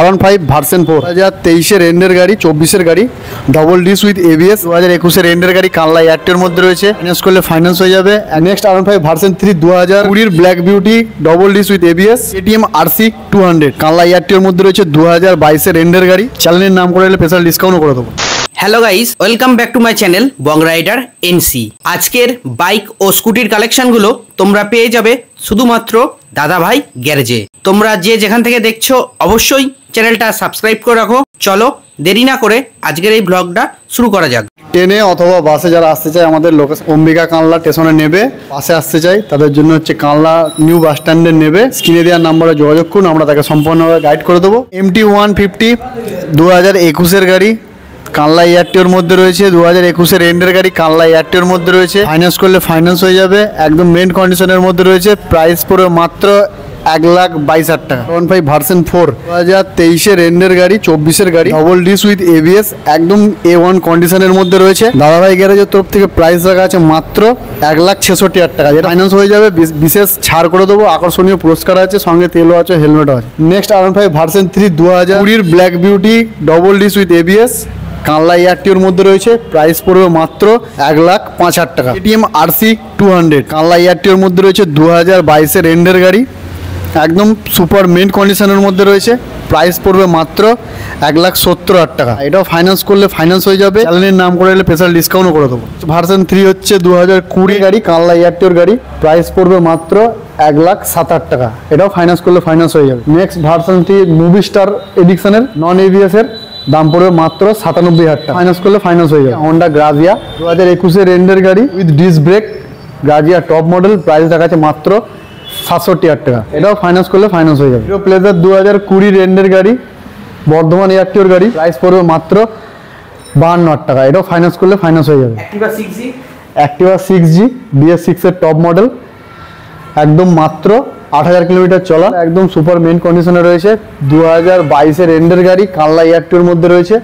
R15 version 4 2023 এন্ডের গাড়ি, 24 গাড়ি, double disc with ABS. 2021 এন্ডের গাড়ি, কানলা এয়ারটের মধ্যে রয়েছে, ফাইন্যান্স করলে ফাইন্যান্স হয়ে যাবে। Next R15 version 3 2020 black beauty, double disc with ABS, KTM RC 200, কানলা এয়ারটের মধ্যে রয়েছে। 2022 এন্ডের গাড়ি, চ্যানেলের নাম করে স্পেশাল ডিসকাউন্টও করে দেবো। Hello guys, welcome back to my channel Bong Rider NC. আজকের বাইক ও স্কুটির কালেকশনগুলো তোমরা পেয়ে যাবে শুধুমাত্র দাদাভাই গ্যারেজে। তোমরা যে যেখান থেকে দেখছো অবশ্যই চ্যানেলটা সাবস্ক্রাইব করে রাখো। চলো দেরি না করে আজকের এই ব্লগটা শুরু করা যাক। ট্রেনে অথবা বাসে যারা আসতে চায় আমাদের লোকেশন অম্বিকা কানলা স্টেশনে নেবে, বাসে আসতে চাই তাদের জন্য হচ্ছে কানলা নিউ বাস স্ট্যান্ডে নেবে। স্ক্রিনে দেওয়ার নাম্বারে যোগাযোগ করুন, আমরা তাকে সম্পূর্ণভাবে গাইড করে দেবো। MT-150 2021 গাড়ি, কানলা এয়ারটিওর মধ্যে রয়েছে। 2021 এন্ডের গাড়ি, কানলা এয়ারটিওর মধ্যে রয়েছে, ফাইন্যান্স করলে ফাইন্যান্স হয়ে যাবে। একদম মেন কন্ডিশনের মধ্যে রয়েছে, প্রাইস পড়বে মাত্র 1,22,000 টাকা। R15 ভার্সন 4 2023 এন্ডের গাড়ি, 24 গাড়ি, ডবল ডিস উইথ এবিএস, একদম A1 কন্ডিশনের মধ্যে রয়েছে। দাদাভাই গ্যারেজের তরফ থেকে প্রাইস রাখা আছে মাত্র 1,66,000 টাকা, যেটা ফাইন্যান্স হয়ে যাবে। বিশেষ ছাড় করে দেবো, আকর্ষণীয় পুরস্কার আছে, সঙ্গে তেলও আছে, হেলমেটও আছে। Next R15 version 3 2020 black beauty, double disc with ABS, কানলা এয়ারটিওর মধ্যে রয়েছে, প্রাইস পড়বে মাত্র 1,05,000 টাকা। KTM RC 200, কানলা এয়ারটিওর মধ্যে রয়েছে। 2022 এন্ডের গাড়ি, একদম সুপার মেন কন্ডিশনের মধ্যে রয়েছে, প্রাইস পড়বে মাত্র 1,70,000 টাকা। এটাও ফাইন্যান্স করলে ফাইন্যান্স হয়ে যাবে, চ্যানেলের নাম করে এলে স্পেশাল ডিসকাউন্টও করে দেবো। ভার্সন 3 হচ্ছে 2020 গাড়ি, কানলা এয়ারটিওর গাড়ি, প্রাইস পড়বে মাত্র 1,07,000 টাকা। এটাও ফাইন্যান্স করলে ফাইন্যান্স হয়ে যাবে। নেক্সট ভার্সন 3 মুভি স্টার এডিশনের নন এবিএস এর দাম পড়বে মাত্র 97,000 টাকা, ফাইন্যান্স করলে ফাইন্যান্স হয়ে যাবে। হন্ডা গ্রাজিয়া 2021 এন্ডের গাড়ি with disc brake, Grazia top model, price দেখা আছে মাত্র 67,000 টাকা। এটাও ফাইন্যান্স করলে ফাইন্যান্স হয়ে যাবে। হিরো প্লেজার 2020 এন্ডের গাড়ি, বর্ধমান এয়ারটিওর গাড়ি, প্রাইস পড়বে মাত্র 52,000 টাকা। এটাও ফাইন্যান্স করলে ফাইন্যান্স হয়ে যাবে। অ্যাক্টিভা 6G BS6 এর টপ মডেল, একদম মাত্র 8,000 কিলোমিটার চলা, একদম সুপার মেন কন্ডিশনে রয়েছে। 2022 এন্ডের গাড়ি, কানলা এয়ারটিওর মধ্যে রয়েছে,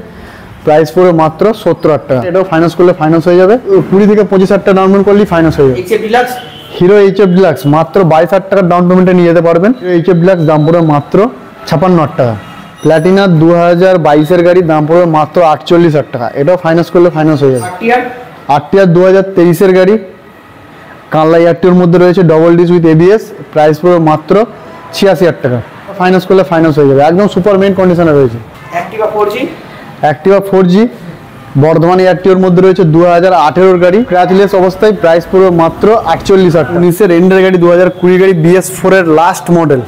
প্রাইস পড়বে মাত্র 70,000 টাকা। এটাও ফাইন্যান্স করলে ফাইন্যান্স হয়ে যাবে। 20 থেকে 25,000 টাকা ডাউন পেমেন্ট করলেই ফাইন্যান্স হয়ে যাবে। হিরো HF ডিলাক্স মাত্র 22,000 টাকার ডাউন পেমেন্টে নিয়ে যেতে পারবেন। HF ডিলাক্স দাম পড়বে মাত্র 56,000 টাকা। প্ল্যাটিনা 2022 এর গাড়ি, দাম পড়বে মাত্র 48,000 টাকা। এটাও ফাইন্যান্স করলে ফাইন্যান্স হয়ে যাবে। RTR 2023 এর গাড়ি, কানলা এয়ারটিওর মধ্যে রয়েছে, double disc with ABS, price পড়বে মাত্র 86,000 টাকা। ফাইন্যান্স করলে ফাইন্যান্স হয়ে যাবে, একদম সুপার মেন কন্ডিশনে রয়েছে। অ্যাক্টিভা 4G বর্ধমান এয়ারটিওর মধ্যে রয়েছে, 2018 গাড়ি, ক্র্যাচলেস অবস্থায়, প্রাইস পড়বে মাত্র 48,000 টাকা। 19 এন্ডের গাড়ি, 2020 গাড়ি, BS4 এর লাস্ট মডেল,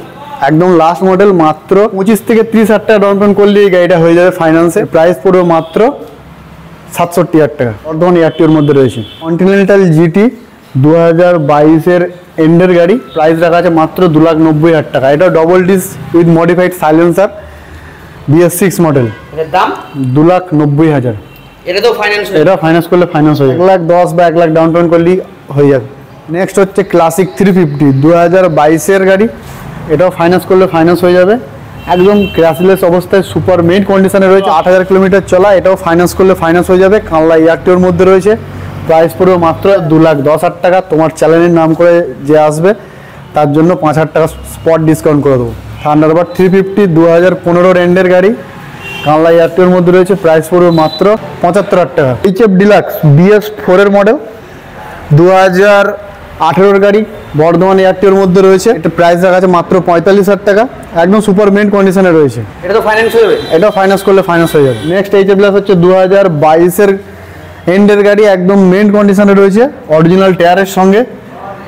একদম লাস্ট মডেল, মাত্র 25 থেকে 30,000 টাকা ডাউন পেমেন্ট করলে এই গাড়িটা হয়ে যাবে ফাইন্যান্সে। প্রাইস পড়বে মাত্র 67,000 টাকা। বর্ধমান এয়ারটিওর মধ্যে রয়েছে। কন্টিনেন্টাল GT 2022 এর এন্ডের গাড়ি, প্রাইস রাখা আছে মাত্র 2,90,000 টাকা। এটা double disc with modified silencer, BS6 model, এর দাম 2,90,000। এটা ফাইন্যান্স করলে ফাইন্যান্স হয়ে যাবে। 1,10,000 বা 1,00,000 ডাউন পেমেন্ট করলেই হয়ে যাবে। নেক্সট হচ্ছে ক্লাসিক 350 2022 এর গাড়ি, এটাও ফাইন্যান্স করলে ফাইন্যান্স হয়ে যাবে। একদম ক্র্যাশলেস অবস্থায়, সুপার মেইন কন্ডিশনে রয়েছে, 8,000 কিলোমিটার চলা, এটাও ফাইন্যান্স করলে ফাইন্যান্স হয়ে যাবে। কানলা এয়ারটিওর মধ্যে রয়েছে, প্রাইস পড়বে মাত্র 2,10,000 টাকা। তোমার চ্যানেলের নাম করে যে আসবে তার জন্য 5,000 টাকা স্পট ডিসকাউন্ট করে দেবো। থান্ডারবার্ড 350 2015 এন্ডের গাড়ি, কানলা এয়ারটিওর মধ্যে রয়েছে, প্রাইস পড়বে মাত্র 75,000 টাকা। HF ডিলাক্স BS4 এর মডেল, 2018 গাড়ি, বর্ধমান এয়ারটিওর মধ্যে রয়েছে, এটা প্রাইস রাখা আছে মাত্র 45,000 টাকা, একদম সুপার মেন কন্ডিশনে রয়েছে। এটা তো ফাইন্যান্স হয়ে যাবে, এটাও ফাইন্যান্স করলে ফাইন্যান্স হয়ে যাবে। নেক্সট HF ডিলাক্স হচ্ছে 2022 এর এন্ডের গাড়ি, একদম মেন কন্ডিশনে রয়েছে, অরিজিনাল টায়ারের সঙ্গে,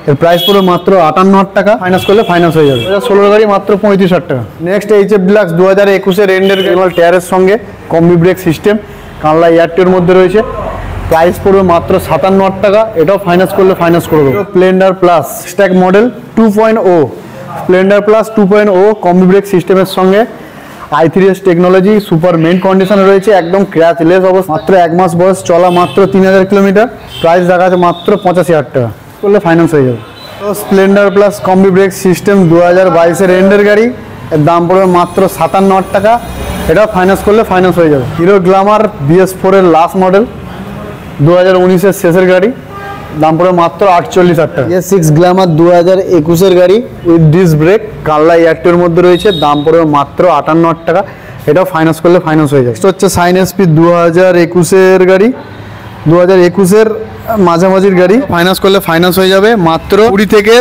এর প্রাইস পড়বে মাত্র 58,000 টাকা, ফাইন্যান্স করলে ফাইন্যান্স হয়ে যাবে। 2016 গাড়ি, মাত্র 35,000 টাকা। নেক্সট HF ডিলাক্স 2021 এর এন্ডের টায়ারের সঙ্গে, কম্বি ব্রেক সিস্টেম, কানলা এয়ারটিওর মধ্যে রয়েছে, প্রাইস পড়বে মাত্র 57,000 টাকা। এটাও ফাইন্যান্স করলে ফাইন্যান্স করে দেবো। Splendor plus stack model 2.0, Splendor plus 2.0 combi break সিস্টেমের সঙ্গে, i3s টেকনোলজি, সুপার মেন কন্ডিশনে রয়েছে, একদম ক্র্যাচলেস অবস্থা, মাত্র 1 মাস বয়স, চলা মাত্র 3,000 কিলোমিটার, প্রাইস দেখা আছে মাত্র 85,000 টাকা, করলে ফাইন্যান্স হয়ে যাবে। তো Splendor plus combi brake system 2022 এর এন্ডের গাড়ি, এর দাম পড়বে মাত্র 57,000 টাকা। এটা ফাইন্যান্স করলে ফাইন্যান্স হয়ে যাবে। হিরো গ্ল্যামার BS4 এর লাস্ট মডেল, 2019 এর শেষের গাড়ি, দাম পড়বে মাত্র 48,000 টাকা। BS6 গ্ল্যামার 2021-এর গাড়ি উইথ ডিস্ক ব্রেক, কানলা এয়ারটের মধ্যে রয়েছে, দাম পড়বে মাত্র 58,000 টাকা। এটাও ফাইন্যান্স করলে ফাইন্যান্স হয়ে যায়। হচ্ছে সাইন এসপি 2021-এর গাড়ি, 2021-এর মাঝামাঝির গাড়ি, ফাইন্যান্স করলে ফাইন্যান্স হয়ে যাবে মাত্র 20 থেকে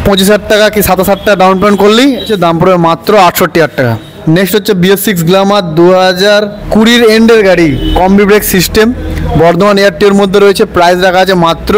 25,000 টাকা কি 27,000 টাকা ডাউন পেমেন্ট করলেই দাম পড়বে মাত্র 68,000 টাকা। নেক্সট হচ্ছে BS6 গ্ল্যামার 2020-এর এন্ডের গাড়ি, কম্বি ব্রেক সিস্টেম, বর্ধমান এয়ারটির মধ্যে রয়েছে, প্রাইস রাখা আছে মাত্র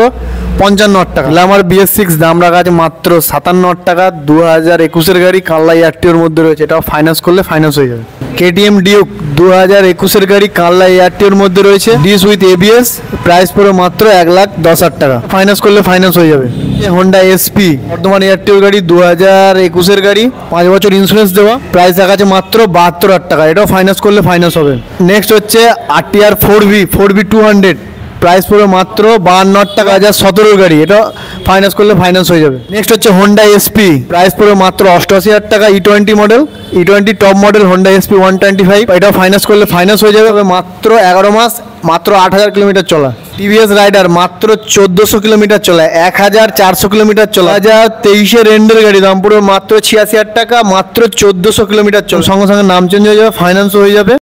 55,000 টাকা। গ্ল্যামার BS6 দাম রাখা আছে মাত্র 57,000 টাকা, 2021-এর গাড়ি, কানলা এয়ারটির মধ্যে রয়েছে, এটাও ফাইন্যান্স করলে ফাইন্যান্স হয়ে যাবে। KTM ডিউক 2021-এর গাড়ি, কানলা এয়ারটির মধ্যে রয়েছে, ডিস উইথ ABS, প্রাইস পড়ে মাত্র 1,10,000 টাকা, ফাইন্যান্স করলে ফাইন্যান্স হয়ে যাবে। হোন্ডা SP বর্ধমান এয়ারটির গাড়ি, 2021-এর গাড়ি, 5 বছর ইন্স্যুরেন্স দেওয়া, প্রাইস রাখা আছে মাত্র 72,000 টাকা, এটাও ফাইন্যান্স করলে ফাইন্যান্স হবে। নেক্সট হচ্ছে RTR 4B 200, প্রাইস পড়বে মাত্র 52,000 টাকা, 2017-এর গাড়ি, এটা ফাইন্যান্স করলে ফাইন্যান্স হয়ে যাবে। নেক্সট হচ্ছে হোন্ডা SP, প্রাইস পড়বে মাত্র 88,000 টাকা, E20 model, E20 top model Honda SP 125, এটা ফাইন্যান্স করলে ফাইন্যান্স হয়ে যাবে। মাত্র 11 মাস, মাত্র 8,000 কিলোমিটার চলা। TVS রাইডার মাত্র 1400 কিলোমিটার চলা, 1,400 কিলোমিটার চলা, 2023-এর এন্ডের গাড়ি, দাম পড়বে মাত্র 86,000 টাকা, মাত্র 1400 কিলোমিটার চলা, সঙ্গে সঙ্গে নাম চেঞ্জ হয়ে যাবে, ফাইন্যান্স হয়ে যাবে।